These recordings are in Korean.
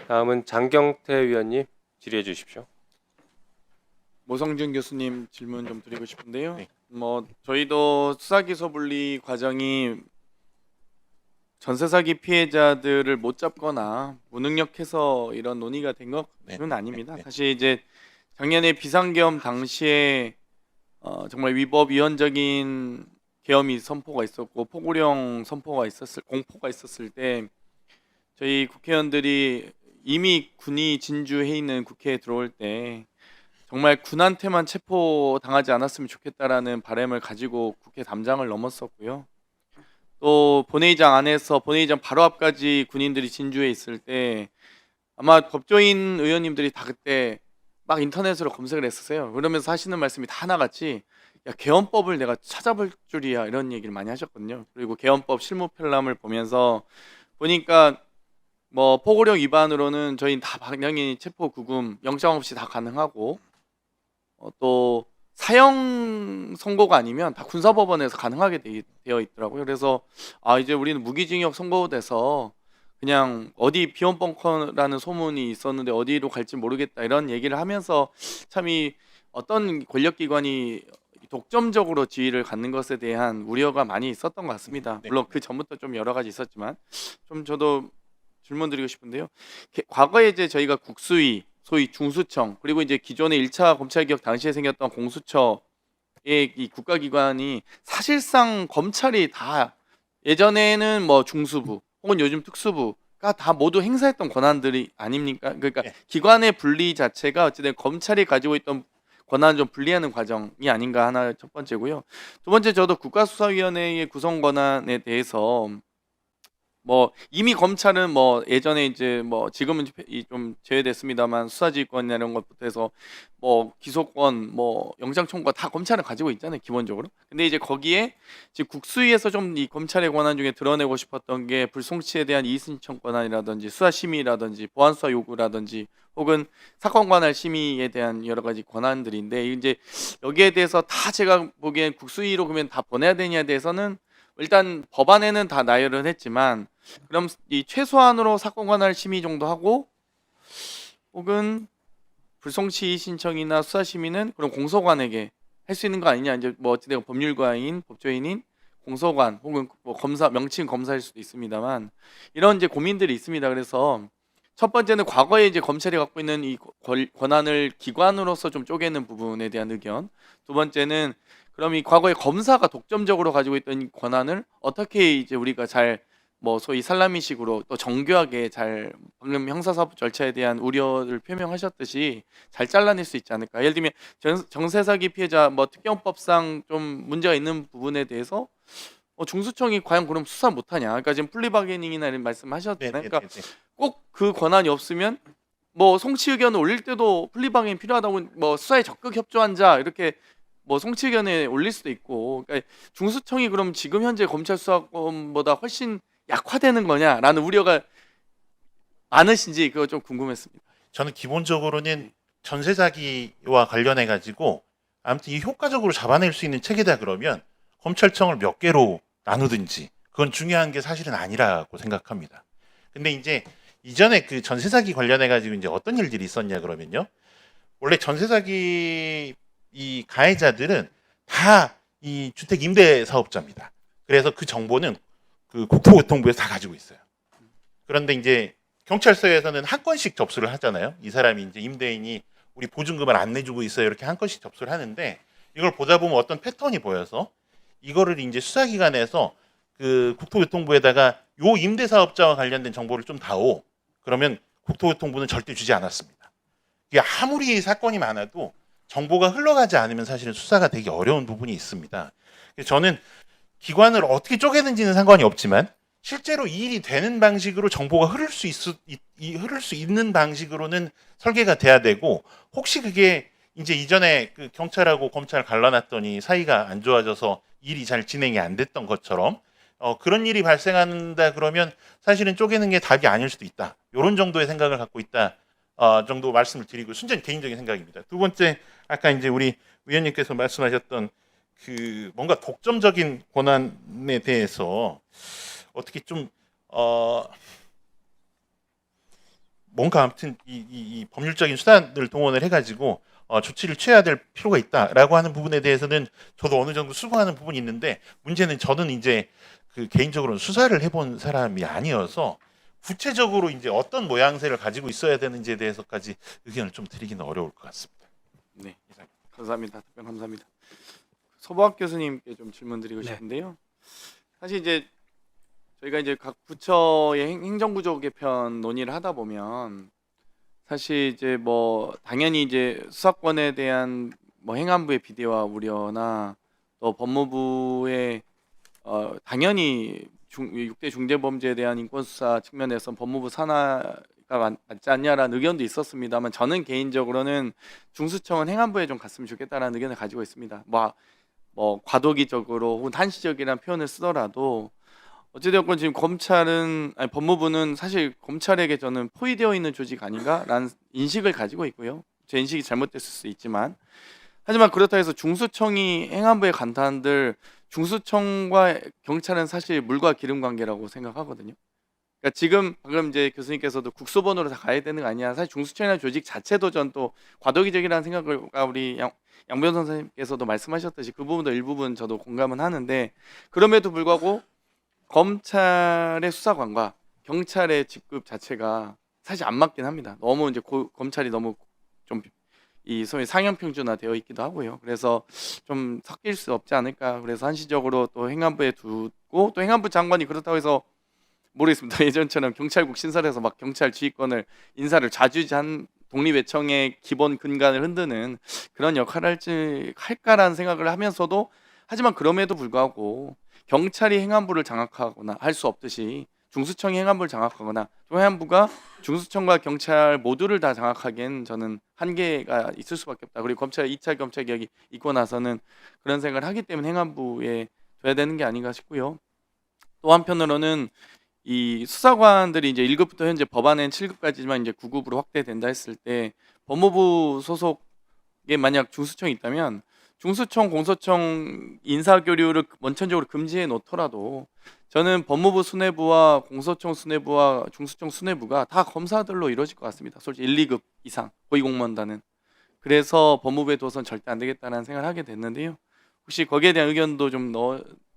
다음은 장경태 위원님 질의해 주십시오. 모성준 교수님 질문 좀 드리고 싶은데요. 네. 저희도 수사기소 분리 과정이 전세 사기 피해자들을 못 잡거나 무능력해서 이런 논의가 된 것은 아닙니다. 네. 사실 이제 작년에 비상계엄 당시에 정말 위법 위헌적인 계엄이 선포가 있었고 포구령 공포가 있었을 때 저희 국회의원들이 이미 군이 진주해 있는 국회에 들어올 때 정말 군한테만 체포당하지 않았으면 좋겠다라는 바람을 가지고 국회 담장을 넘었었고요. 또 본회의장 안에서 본회의장 바로 앞까지 군인들이 진주해 있을 때 아마 법조인 의원님들이 다 그때 막 인터넷으로 검색을 했었어요. 그러면서 하시는 말씀이 다 하나같이 야, 계엄법을 내가 찾아볼 줄이야 이런 얘기를 많이 하셨거든요. 그리고 계엄법 실무 편람을 보면서 보니까 뭐 포고령 위반으로는 저희 다 당연히 체포 구금 영장 없이 다 가능하고 또 사형 선고가 아니면 다 군사법원에서 가능하게 되어 있더라고요. 그래서 이제 우리는 무기징역 선고돼서 그냥 어디 비원 벙커라는 소문이 있었는데 어디로 갈지 모르겠다 이런 얘기를 하면서 참 이 어떤 권력기관이 독점적으로 지위를 갖는 것에 대한 우려가 많이 있었던 것 같습니다. 네. 물론 그 전부터 좀 여러 가지 있었지만 좀 저도 질문 드리고 싶은데요. 과거에 이제 저희가 국수위 소위 중수청 그리고 이제 기존의 1차 검찰개혁 당시에 생겼던 공수처의 이 국가기관이 사실상 검찰이 다 예전에는 뭐 중수부 혹은 요즘 특수부가 다 모두 행사했던 권한들이 아닙니까? 그러니까 네. 기관의 분리 자체가 어쨌든 검찰이 가지고 있던 권한을 좀 분리하는 과정이 아닌가 하나 첫 번째고요. 두 번째 저도 국가수사위원회의 구성 권한에 대해서 뭐 이미 검찰은 뭐 예전에 이제 뭐 지금은 좀 제외됐습니다만 수사지휘권이나 이런 것부터 해서 뭐 기소권 뭐 영장청구가 다 검찰은 가지고 있잖아요 기본적으로. 근데 이제 거기에 지금 국수위에서 좀 이 검찰의 권한 중에 드러내고 싶었던 게 불송치에 대한 이의신청 권한이라든지 수사심의라든지 보안수사 요구라든지 혹은 사건 관할 심의에 대한 여러 가지 권한들인데 이제 여기에 대해서 다 제가 보기엔 국수위로 그러면 다 보내야 되냐에 대해서는 일단 법안에는 다 나열을 했지만 그럼 이 최소한으로 사건 관할 심의 정도 하고 혹은 불송치 신청이나 수사 심의는 그럼 공소관에게 할 수 있는 거 아니냐 이제 뭐 어찌되건 법률가인 법조인인 공소관 혹은 뭐 검사 명칭 검사일 수도 있습니다만 이런 이제 고민들이 있습니다. 그래서 첫 번째는 과거에 이제 검찰이 갖고 있는 이 권한을 기관으로서 좀 쪼개는 부분에 대한 의견. 두 번째는 그럼 이 과거에 검사가 독점적으로 가지고 있던 이 권한을 어떻게 이제 우리가 잘 뭐 소위 살라미식으로 또 정교하게 잘 방금 형사사법 절차에 대한 우려를 표명하셨듯이 잘 잘라낼 수 있지 않을까. 예를 들면 정세사기 피해자 뭐 특경법상 좀 문제가 있는 부분에 대해서 중수청이 과연 그럼 수사 못하냐. 그러니까 지금 플리바게닝이나 이런 말씀하셨잖아요. 그러니까 꼭 그 권한이 없으면 뭐 송치 의견을 올릴 때도 플리바게닝 필요하다고 뭐 수사에 적극 협조한 자 이렇게 뭐 송치 의견에 올릴 수도 있고 그러니까 중수청이 그럼 지금 현재 검찰 수사권보다 훨씬 약화되는 거냐라는 우려가 많으신지 그거 좀 궁금했습니다. 저는 기본적으로는 전세 사기와 관련해 가지고 아무튼 이 효과적으로 잡아낼 수 있는 책이다 그러면 검찰청을 몇 개로 나누든지 그건 중요한 게 사실은 아니라고 생각합니다. 근데 이제 이전에 그 전세 사기 관련해 가지고 이제 어떤 일들이 있었냐 그러면요. 원래 전세 사기 이 가해자들은 다 이 주택 임대 사업자입니다. 그래서 그 정보는 그 국토교통부에서 다 가지고 있어요. 그런데 이제 경찰서에서는 한 건씩 접수를 하잖아요. 이 사람이 이제 임대인이 우리 보증금을 안 내주고 있어요. 이렇게 한 건씩 접수를 하는데 이걸 보다 보면 어떤 패턴이 보여서 이거를 이제 수사기관에서 그 국토교통부에다가 요 임대사업자와 관련된 정보를 좀 다오. 그러면 국토교통부는 절대 주지 않았습니다. 이게 아무리 사건이 많아도 정보가 흘러가지 않으면 사실은 수사가 되기 어려운 부분이 있습니다. 그래서 저는 기관을 어떻게 쪼개는지는 상관이 없지만 실제로 이 일이 되는 방식으로 정보가 흐를 수 있는 방식으로는 설계가 돼야 되고 혹시 그게 이제 이전에 그 경찰하고 검찰 갈라놨더니 사이가 안 좋아져서 일이 잘 진행이 안 됐던 것처럼 그런 일이 발생한다 그러면 사실은 쪼개는 게 답이 아닐 수도 있다. 이런 정도의 생각을 갖고 있다 정도 말씀을 드리고 순전히 개인적인 생각입니다. 두 번째 아까 이제 우리 위원님께서 말씀하셨던 그 뭔가 독점적인 권한에 대해서 어떻게 좀 뭔가 아무튼 이 법률적인 수단을 동원을 해가지고 조치를 취해야 될 필요가 있다라고 하는 부분에 대해서는 저도 어느 정도 수긍하는 부분이 있는데 문제는 저는 이제 그 개인적으로는 수사를 해본 사람이 아니어서 구체적으로 이제 어떤 모양새를 가지고 있어야 되는지에 대해서까지 의견을 좀 드리기는 어려울 것 같습니다. 네, 감사합니다. 답변 감사합니다. 소보학 교수님께 좀 질문드리고 네. 싶은데요. 사실 이제 저희가 이제 각 부처의 행정구조 개편 논의를 하다 보면 사실 이제 뭐 당연히 이제 수사권에 대한 뭐 행안부의 비대화 우려나 또 법무부의 당연히 6대 중대범죄에 대한 인권수사 측면에서 법무부 산하가 맞지 않냐라는 의견도 있었습니다만 저는 개인적으로는 중수청은 행안부에 좀 갔으면 좋겠다라는 의견을 가지고 있습니다. 뭐 과도기적으로 혹은 한시적이라는 표현을 쓰더라도 어찌되었건 지금 법무부는 사실 검찰에게 저는 포위되어 있는 조직 아닌가라는 인식을 가지고 있고요. 제 인식이 잘못됐을 수 있지만 하지만 그렇다 해서 중수청이 행안부에 간다 한들 중수청과 경찰은 사실 물과 기름 관계라고 생각하거든요. 그러니까 지금 방금 이제 교수님께서도 국소본으로 다 가야 되는 거 아니야. 사실 중수청이라는 조직 자체도 전 또 과도기적이라는 생각을 우리 양변 선생님께서도 말씀하셨듯이 그 부분도 일부분 저도 공감은 하는데 그럼에도 불구하고 검찰의 수사관과 경찰의 직급 자체가 사실 안 맞긴 합니다. 너무 이제 검찰이 너무 좀 이 소위 상향 평준화 되어 있기도 하고요. 그래서 좀 섞일 수 없지 않을까. 그래서 한시적으로 또 행안부에 두고 또 행안부 장관이 그렇다고 해서 모르겠습니다. 예전처럼 경찰국 신설해서 막 경찰 지휘권을 인사를 좌지우지한 독립외청의 기본 근간을 흔드는 그런 역할을 할까라는 생각을 하면서도 하지만 그럼에도 불구하고 경찰이 행안부를 장악하거나 할 수 없듯이 중수청이 행안부를 장악하거나 또 행안부가 중수청과 경찰 모두를 다 장악하기엔 저는 한계가 있을 수밖에 없다. 그리고 검찰 2차 검찰 개혁이 있고 나서는 그런 생각을 하기 때문에 행안부에 둬야 되는 게 아닌가 싶고요. 또 한편으로는 이 수사관들이 이제 1급부터 현재 법안엔 7급까지지만 이제 9급으로 확대된다 했을 때 법무부 소속에 만약 중수청이 있다면 중수청, 공소청 인사교류를 원천적으로 금지해 놓더라도 저는 법무부 수뇌부와 공소청 수뇌부와 중수청 수뇌부가 다 검사들로 이루어질 것 같습니다. 솔직히 1, 2급 이상 고위공무원단은. 그래서 법무부에 둬선 절대 안 되겠다는 생각을 하게 됐는데요. 혹시 거기에 대한 의견도 좀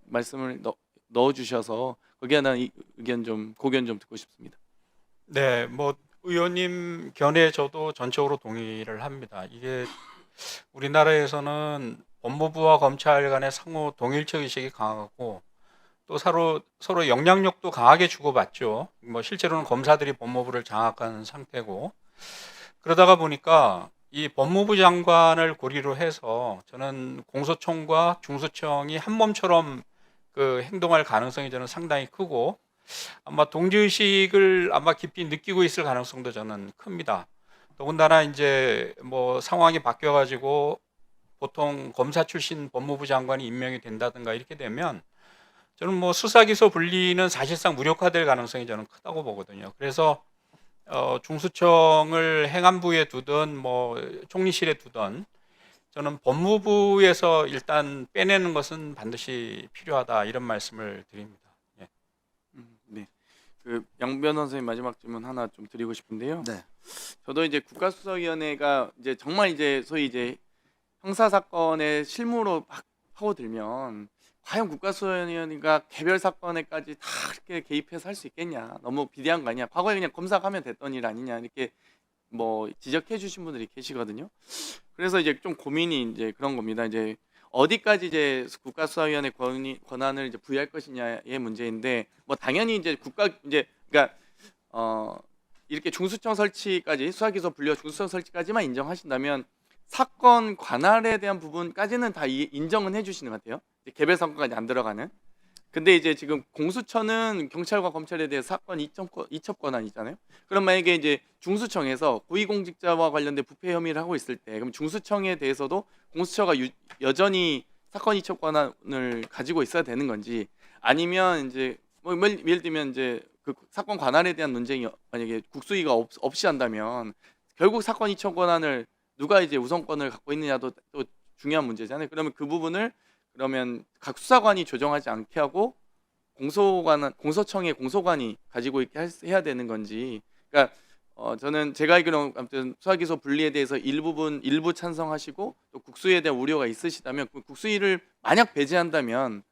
말씀을 넣어주셔서 거기에 대한 의견 좀 고견 좀 듣고 싶습니다. 네, 뭐 의원님 견해에 저도 전적으로 동의를 합니다. 이게 우리나라에서는 법무부와 검찰 간의 상호 동일체 의식이 강하고 또 서로 영향력도 강하게 주고받죠. 뭐 실제로는 검사들이 법무부를 장악한 상태고 그러다가 보니까 이 법무부 장관을 고리로 해서 저는 공소청과 중수청이 한 몸처럼 그 행동할 가능성이 저는 상당히 크고 아마 동지의식을 아마 깊이 느끼고 있을 가능성도 저는 큽니다. 더군다나 이제 뭐 상황이 바뀌어가지고 보통 검사 출신 법무부 장관이 임명이 된다든가 이렇게 되면 저는 뭐 수사기소 분리는 사실상 무력화될 가능성이 저는 크다고 보거든요. 그래서 중수청을 행안부에 두든 뭐 총리실에 두든 저는 법무부에서 일단 빼내는 것은 반드시 필요하다 이런 말씀을 드립니다. 예. 네. 그 양변 선생님 마지막 질문 하나 좀 드리고 싶은데요. 네. 저도 이제 국가수사위원회가 이제 정말 이제 소위 이제 형사 사건의 실무로 막 파고들면 과연 국가수사위원회가 개별 사건에까지 다 이렇게 개입해서 할 수 있겠냐? 너무 비대한 거 아니냐? 과거에 그냥 검사가 하면 됐던 일 아니냐? 이렇게 뭐 지적해 주신 분들이 계시거든요. 그래서 이제 좀 고민이 이제 그런 겁니다. 이제 어디까지 이제 국가수사위원회 권한을 이제 부여할 것이냐의 문제인데 뭐 당연히 이제 그러니까 이렇게 중수청 설치까지 수사기소 분리와 중수청 설치까지만 인정하신다면 사건 관할에 대한 부분까지는 다 인정은 해주시는 것 같아요. 개별 사건까지 안 들어가는. 근데 이제 지금 공수처는 경찰과 검찰에 대해 사건 이첩 권한이잖아요. 그럼 만약에 이제 중수청에서 고위공직자와 관련된 부패 혐의를 하고 있을 때 그럼 중수청에 대해서도 공수처가 여전히 사건 이첩 권한을 가지고 있어야 되는 건지 아니면 이제 뭐 예를 들면 이제 그 사건 관할에 대한 논쟁이 만약에 국수위가 없이 한다면 결국 사건 이첩 권한을 누가 이제 우선권을 갖고 있느냐도 또 중요한 문제잖아요. 그러면 그 부분을 그러면 각 수사관이 조정하지 않게 하고 공소청의 공소관이 가지고 있게 해야 되는 건지, 그러니까 저는 제가 알기로는 아무튼 수사기소 분리에 대해서 일부 찬성하시고 또 국수위에 대한 우려가 있으시다면 그 국수위를 만약 배제한다면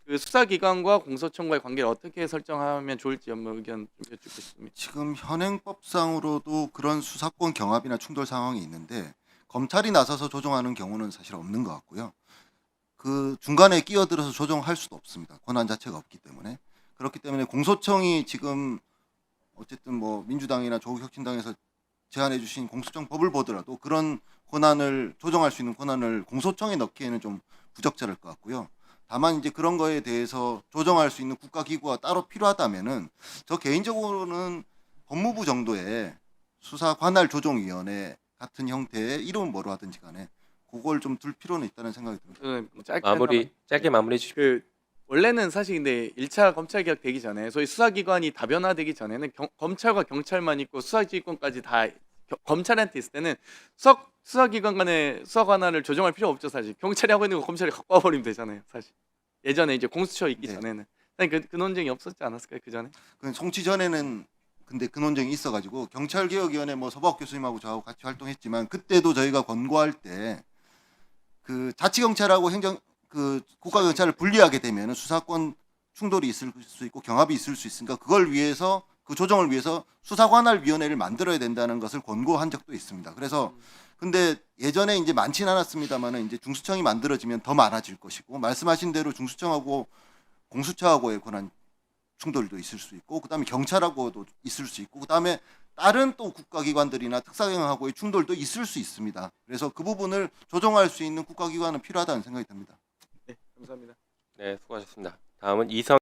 그 수사기관과 공소청과의 관계를 어떻게 설정하면 좋을지 의견 좀 여쭙겠습니다. 지금 현행법상으로도 그런 수사권 경합이나 충돌 상황이 있는데 검찰이 나서서 조정하는 경우는 사실 없는 것 같고요. 그 중간에 끼어들어서 조정할 수도 없습니다. 권한 자체가 없기 때문에. 그렇기 때문에 공소청이 지금 어쨌든 뭐 민주당이나 조국혁신당에서 제안해 주신 공소청법을 보더라도 그런 권한을 조정할 수 있는 권한을 공소청에 넣기에는 좀 부적절할 것 같고요. 다만 이제 그런 거에 대해서 조정할 수 있는 국가기구가 따로 필요하다면은 저 개인적으로는 법무부 정도의 수사관할 조정위원회 같은 형태의 이름은 뭐로 하든지 간에 그걸 좀 둘 필요는 있다는 생각이 듭니다. 저는 짧게 짧게 마무리해 주십시오. 그 원래는 사실 근데 1차 검찰개혁 되기 전에 소위 수사기관이 다변화되기 전에는 검찰과 경찰만 있고 수사지휘권까지 다 검찰한테 있을 때는 수사기관 간의 수사 관할을 조정할 필요 없죠. 사실 경찰이 하고 있는 거 검찰이 갖고 와버리면 되잖아요. 사실 예전에 이제 공수처 있기 네. 전에는 사실 그 논쟁이 없었지 않았을까요? 그 전에? 그 송치 전에는 근데 그 논쟁이 있어가지고 경찰개혁위원회 뭐 서박 교수님하고 저하고 같이 활동했지만 그때도 저희가 권고할 때 그 자치경찰하고 그 국가경찰을 분리하게 되면 수사권 충돌이 있을 수 있고 경합이 있을 수 있으니까 그걸 위해서 그 조정을 위해서 수사관할위원회를 만들어야 된다는 것을 권고한 적도 있습니다. 그래서 근데 예전에 이제 많지는 않았습니다만은 이제 중수청이 만들어지면 더 많아질 것이고 말씀하신 대로 중수청하고 공수처하고의 권한 충돌도 있을 수 있고 그다음에 경찰하고도 있을 수 있고 그다음에 다른 또 국가기관들이나 특사경하고의 충돌도 있을 수 있습니다. 그래서 그 부분을 조정할 수 있는 국가기관은 필요하다는 생각이 듭니다. 네, 감사합니다. 네, 수고하셨습니다. 다음은 이성